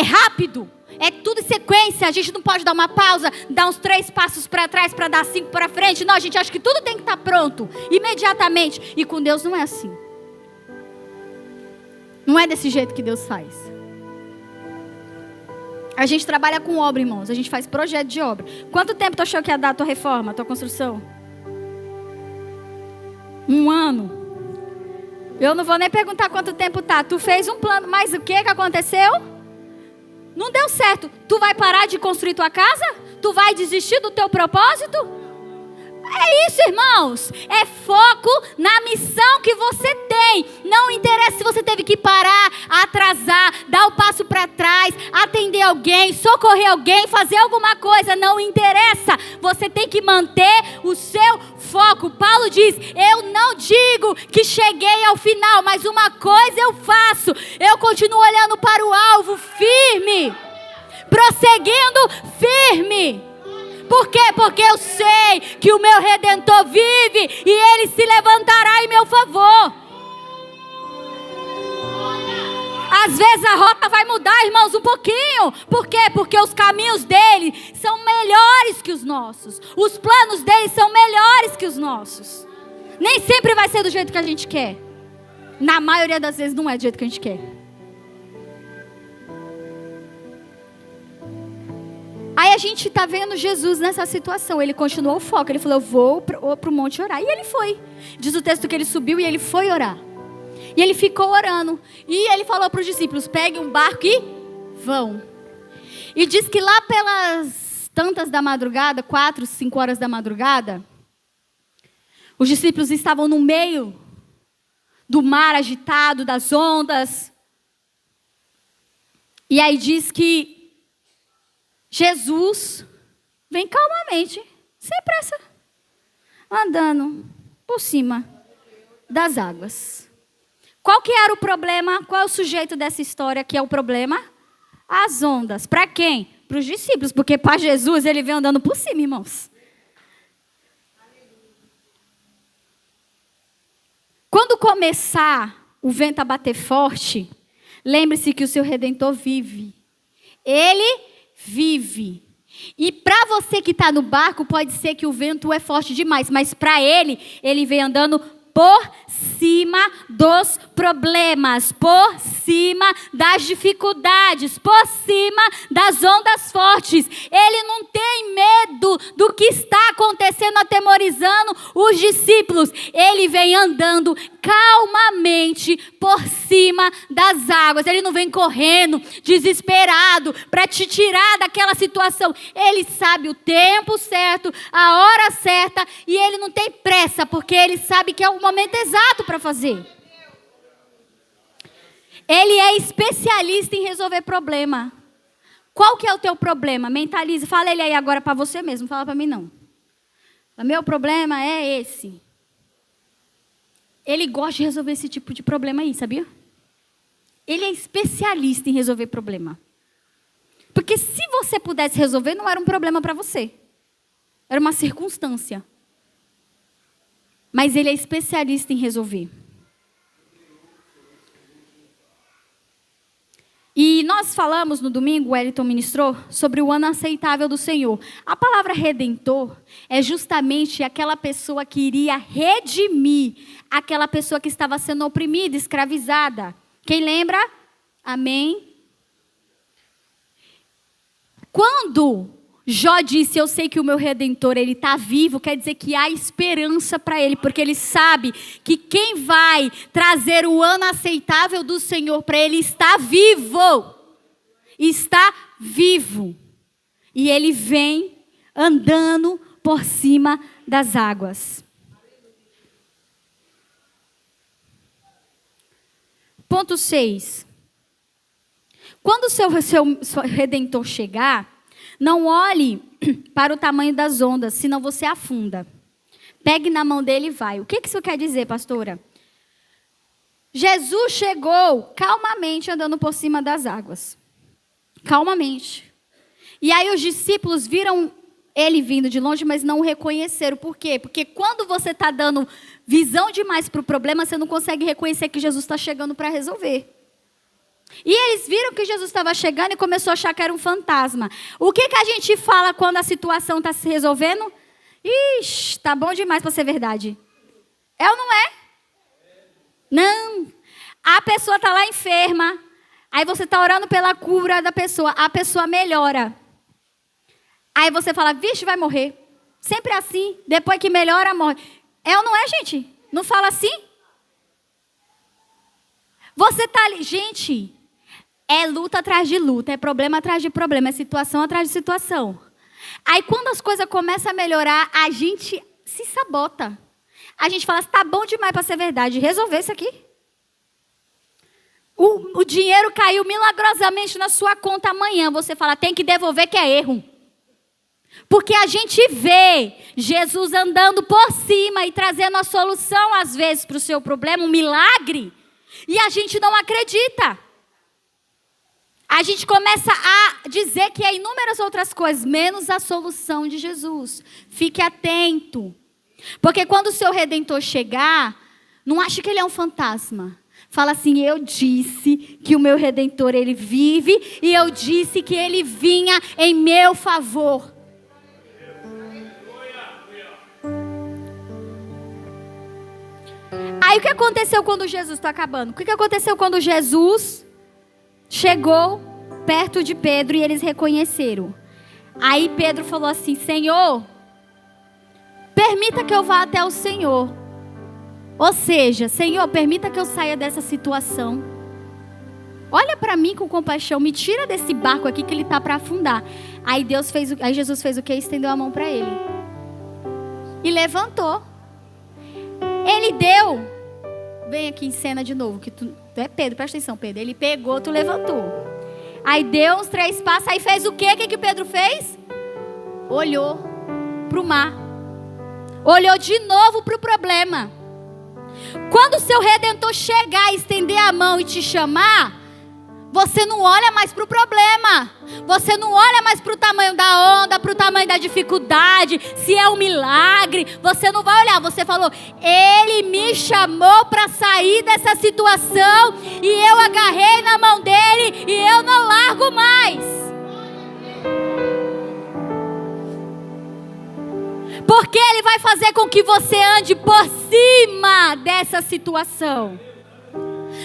Speaker 2: rápido. É tudo em sequência, a gente não pode dar uma pausa, dar uns 3 passos para trás para dar 5 para frente. Não, a gente acha que tudo tem que estar pronto, imediatamente. E com Deus não é assim. Não é desse jeito que Deus faz. A gente trabalha com obra, irmãos, a gente faz projeto de obra. Quanto tempo tu achou que ia dar a tua reforma, a tua construção? 1 ano. Eu não vou nem perguntar quanto tempo tá. Tu fez um plano, mas o que aconteceu? Não deu certo. Tu vai parar de construir tua casa? Tu vai desistir do teu propósito? É isso, irmãos. É foco na missão que você tem. Não interessa se você teve que parar, atrasar, dar o passo para trás, atender alguém, socorrer alguém, fazer alguma coisa. Não interessa. Você tem que manter o seu foco. Paulo diz: eu não digo que cheguei ao final, mas uma coisa eu faço. Eu continuo olhando para o alvo firme, prosseguindo firme. Por quê? Porque eu sei que o meu Redentor vive e Ele se levantará em meu favor. Às vezes a rota vai mudar, irmãos, um pouquinho. Por quê? Porque os caminhos dele são melhores que os nossos. Os planos dele são melhores que os nossos. Nem sempre vai ser do jeito que a gente quer. Na maioria das vezes não é do jeito que a gente quer. Aí a gente está vendo Jesus nessa situação. Ele continuou o foco. Ele falou: eu vou para o monte orar. E ele foi. Diz o texto que ele subiu e ele foi orar. E ele ficou orando. E ele falou para os discípulos: peguem um barco e vão. E diz que lá pelas tantas da madrugada, 4, 5 horas da madrugada, os discípulos estavam no meio do mar agitado, das ondas. E aí diz que Jesus vem calmamente, sem pressa, andando por cima das águas. Qual que era o problema? Qual é o sujeito dessa história que é o problema? As ondas. Para quem? Para os discípulos, porque para Jesus ele vem andando por cima, irmãos. Quando começar o vento a bater forte, lembre-se que o seu Redentor vive. Ele vive. E para você que está no barco, pode ser que o vento é forte demais, mas para ele vem andando por cima dos problemas, por cima das dificuldades, por cima das ondas fortes. Ele não tem medo do que está acontecendo, atemorizando os discípulos. Ele vem andando calmamente por cima das águas. Ele não vem correndo, desesperado, para te tirar daquela situação. Ele sabe o tempo certo, a hora certa, e ele não tem pressa, porque ele sabe que é o momento exato para fazer. Ele é especialista em resolver problema. Qual que é o teu problema? Mentalize, fala ele aí agora para você mesmo, fala para mim não. Meu problema é esse. Ele gosta de resolver esse tipo de problema aí, sabia? Ele é especialista em resolver problema. Porque se você pudesse resolver, não era um problema para você. Era uma circunstância. Mas ele é especialista em resolver. E nós falamos no domingo, o Wellington ministrou, sobre o ano aceitável do Senhor. A palavra redentor é justamente aquela pessoa que iria redimir aquela pessoa que estava sendo oprimida, escravizada. Quem lembra? Amém? Quando Jó disse: eu sei que o meu Redentor, ele está vivo, quer dizer que há esperança para ele, porque ele sabe que quem vai trazer o ano aceitável do Senhor para ele está vivo. Está vivo. E ele vem andando por cima das águas. Ponto 6. Quando o seu Redentor chegar, não olhe para o tamanho das ondas, senão você afunda. Pegue na mão dele e vai. O que isso quer dizer, pastora? Jesus chegou calmamente andando por cima das águas. Calmamente. E aí os discípulos viram ele vindo de longe, mas não o reconheceram. Por quê? Porque quando você está dando visão demais para o problema, você não consegue reconhecer que Jesus está chegando para resolver. E eles viram que Jesus estava chegando e começou a achar que era um fantasma. O que a gente fala quando a situação está se resolvendo? Ixi, tá bom demais para ser verdade. É ou não é? Não. A pessoa está lá enferma. Aí você está orando pela cura da pessoa. A pessoa melhora. Aí você fala, vixe, vai morrer. Sempre assim. Depois que melhora, morre. É ou não é, gente? Não fala assim? Você está ali. Gente, é luta atrás de luta. É problema atrás de problema. É situação atrás de situação. Aí quando as coisas começam a melhorar, a gente se sabota. A gente fala, está bom demais para ser verdade. Resolver isso aqui. O dinheiro caiu milagrosamente na sua conta amanhã. Você fala, tem que devolver que é erro. Porque a gente vê Jesus andando por cima e trazendo a solução, às vezes, para o seu problema, um milagre. E a gente não acredita. A gente começa a dizer que é inúmeras outras coisas, menos a solução de Jesus. Fique atento. Porque quando o seu Redentor chegar, não ache que ele é um fantasma. Fala assim, eu disse que o meu Redentor, ele vive, e eu disse que ele vinha em meu favor. Aí o que aconteceu quando Jesus está acabando? O que aconteceu quando Jesus chegou perto de Pedro e eles reconheceram? Aí Pedro falou assim, Senhor, permita que eu vá até o Senhor. Ou seja, Senhor, permita que eu saia dessa situação. Olha para mim com compaixão, me tira desse barco aqui que ele está para afundar. Aí Jesus fez o quê? Estendeu a mão para ele. E levantou. Ele deu. Vem aqui em cena de novo, que tu é Pedro, presta atenção, Pedro. Ele pegou, tu levantou. Aí deu uns 3 passos, aí fez o quê? O que Pedro fez? Olhou para o mar. Olhou de novo para o problema. Quando o seu Redentor chegar, estender a mão e te chamar, você não olha mais para o problema. Você não olha mais para o tamanho da onda, para o tamanho da dificuldade, se é um milagre. Você não vai olhar. Você falou, Ele me chamou para sair dessa situação e eu agarrei na mão dele e eu não largo mais. Porque Ele vai fazer com que você ande por cima dessa situação.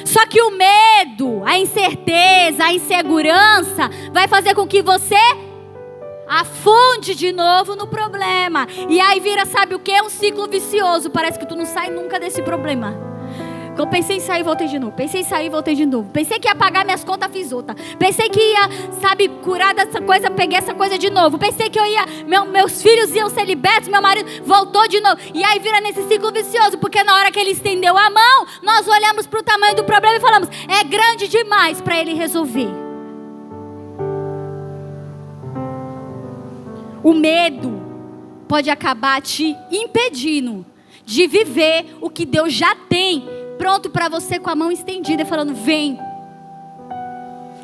Speaker 2: Só que o medo, a incerteza, a insegurança vai fazer com que você afunde de novo no problema. E aí vira, sabe o que? Um ciclo vicioso. Parece que tu não sai nunca desse problema. Eu pensei em sair e voltei de novo. Pensei em sair e voltei de novo. Pensei que ia pagar minhas contas, fiz outra. Pensei que ia, sabe, curar dessa coisa, peguei essa coisa de novo. Pensei que eu ia, meus filhos iam ser libertos, meu marido voltou de novo. E aí vira nesse ciclo vicioso, porque na hora que ele estendeu a mão, nós olhamos para o tamanho do problema e falamos, é grande demais para ele resolver. O medo pode acabar te impedindo de viver o que Deus já tem pronto para você, com a mão estendida, falando, vem.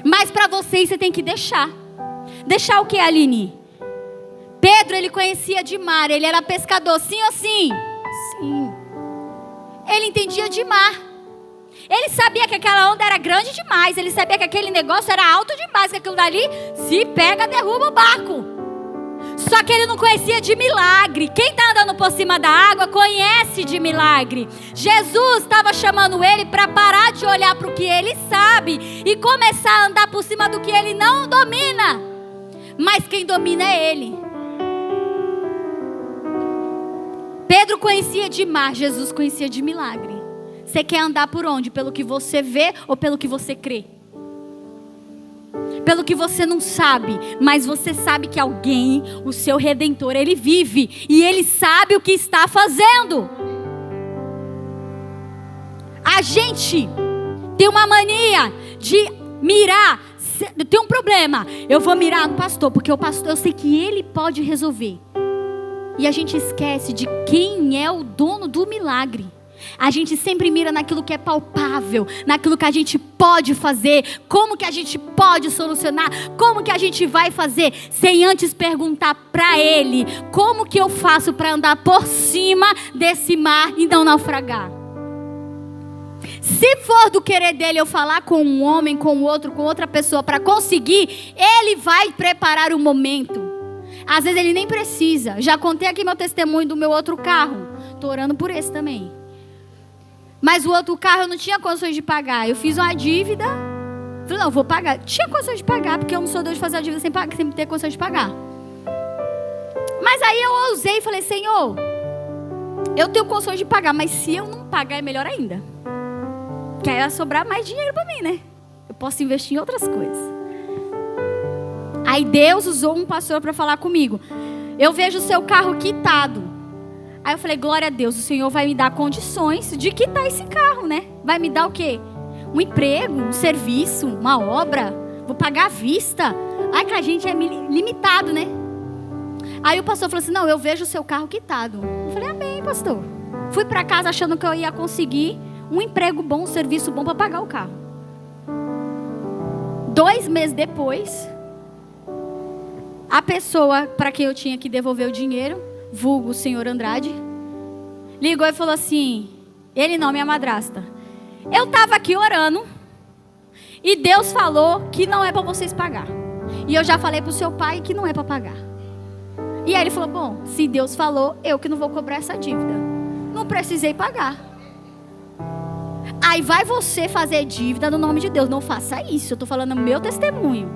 Speaker 2: Mas para você tem que deixar. Deixar o que, Aline? Pedro, ele conhecia de mar, ele era pescador, sim ou sim? Sim. Ele entendia de mar. Ele sabia que aquela onda era grande demais, ele sabia que aquele negócio era alto demais, que aquilo dali, se pega, derruba o barco. Só que ele não conhecia de milagre. Quem está andando por cima da água conhece de milagre. Jesus estava chamando ele para parar de olhar para o que ele sabe e começar a andar por cima do que ele não domina. Mas quem domina é ele. Pedro conhecia de mar, Jesus conhecia de milagre. Você quer andar por onde? Pelo que você vê ou pelo que você crê? pelo que você não sabe, mas você sabe que alguém, o seu Redentor, ele vive e ele sabe o que está fazendo. A gente tem uma mania de mirar. Tem um problema, eu vou mirar no pastor, porque o pastor, eu sei que ele pode resolver. E a gente esquece de quem é o dono do milagre. A gente sempre mira naquilo que é palpável, naquilo que a gente pode fazer, como que a gente pode solucionar, como que a gente vai fazer, sem antes perguntar para ele, como que eu faço para andar por cima desse mar e não naufragar. Se for do querer dele eu falar com um homem, com outro, com outra pessoa para conseguir, ele vai preparar o momento. Às vezes ele nem precisa. Já contei aqui meu testemunho do meu outro carro. Estou orando por esse também. Mas o outro carro eu não tinha condições de pagar. Eu fiz uma dívida. Falei, não, vou pagar. Tinha condições de pagar, porque eu não sou Deus de fazer a dívida sem ter condições de pagar. Mas aí eu ousei e falei, Senhor, eu tenho condições de pagar, mas se eu não pagar é melhor ainda. Que aí vai sobrar mais dinheiro para mim, né? Eu posso investir em outras coisas. Aí Deus usou um pastor para falar comigo. Eu vejo o seu carro quitado. Aí eu falei, glória a Deus, o Senhor vai me dar condições de quitar esse carro, né? Vai me dar o quê? Um emprego, um serviço, uma obra. Vou pagar à vista. Ai, que a gente é limitado, né? Aí o pastor falou assim, não, eu vejo o seu carro quitado. Eu falei, amém, pastor. Fui para casa achando que eu ia conseguir um emprego bom, um serviço bom para pagar o carro. 2 meses depois, a pessoa para quem eu tinha que devolver o dinheiro, vulgo o senhor Andrade, ligou e falou assim, ele não, minha madrasta, eu estava aqui orando e Deus falou que não é para vocês pagar. E eu já falei para o seu pai que não é para pagar. E aí ele falou, bom, se Deus falou, eu que não vou cobrar essa dívida. Não precisei pagar. Aí vai você fazer dívida no nome de Deus. Não faça isso, eu estou falando meu testemunho.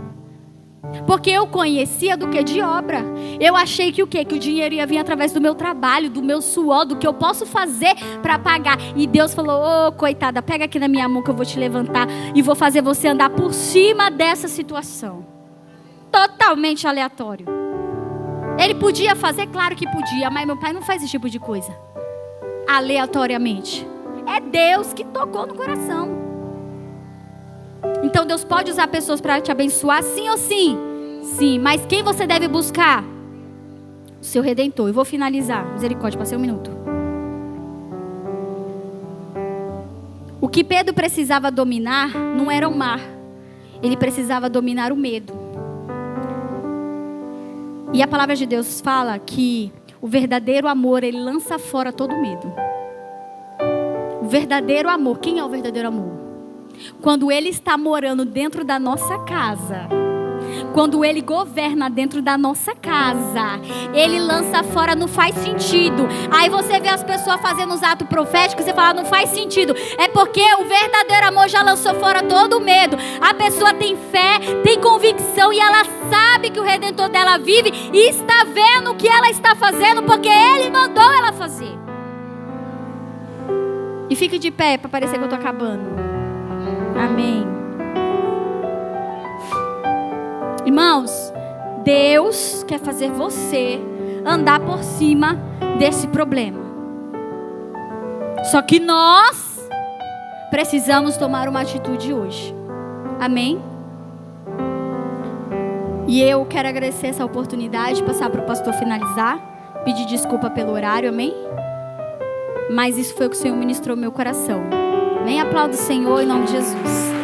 Speaker 2: Porque eu conhecia do que de obra. Eu achei que o quê? Que o dinheiro ia vir através do meu trabalho, do meu suor, do que eu posso fazer para pagar. E Deus falou, ô coitada, pega aqui na minha mão que eu vou te levantar e vou fazer você andar por cima dessa situação. Totalmente aleatório. Ele podia fazer? Claro que podia, mas meu pai não faz esse tipo de coisa. Aleatoriamente. É Deus que tocou no coração. Então Deus pode usar pessoas para te abençoar, sim ou sim? Sim, mas quem você deve buscar? O seu Redentor. Eu vou finalizar. Misericórdia, passei 1 minuto. O que Pedro precisava dominar não era o mar. Ele precisava dominar o medo. E a palavra de Deus fala que o verdadeiro amor, ele lança fora todo medo. O verdadeiro amor, quem é o verdadeiro amor? Quando ele está morando dentro da nossa casa, quando ele governa dentro da nossa casa, ele lança fora, não faz sentido. Aí você vê as pessoas fazendo os atos proféticos e você fala, não faz sentido. É porque o verdadeiro amor já lançou fora todo o medo. A pessoa tem fé, tem convicção e ela sabe que o Redentor dela vive e está vendo o que ela está fazendo porque ele mandou ela fazer. E fique de pé para parecer que eu estou acabando. Amém. Irmãos, Deus quer fazer você andar por cima desse problema. Só que nós precisamos tomar uma atitude hoje. Amém? E eu quero agradecer essa oportunidade, passar para o pastor finalizar, pedir desculpa pelo horário, amém? Mas isso foi o que o Senhor ministrou no meu coração. Nem aplaudo o Senhor em nome de Jesus.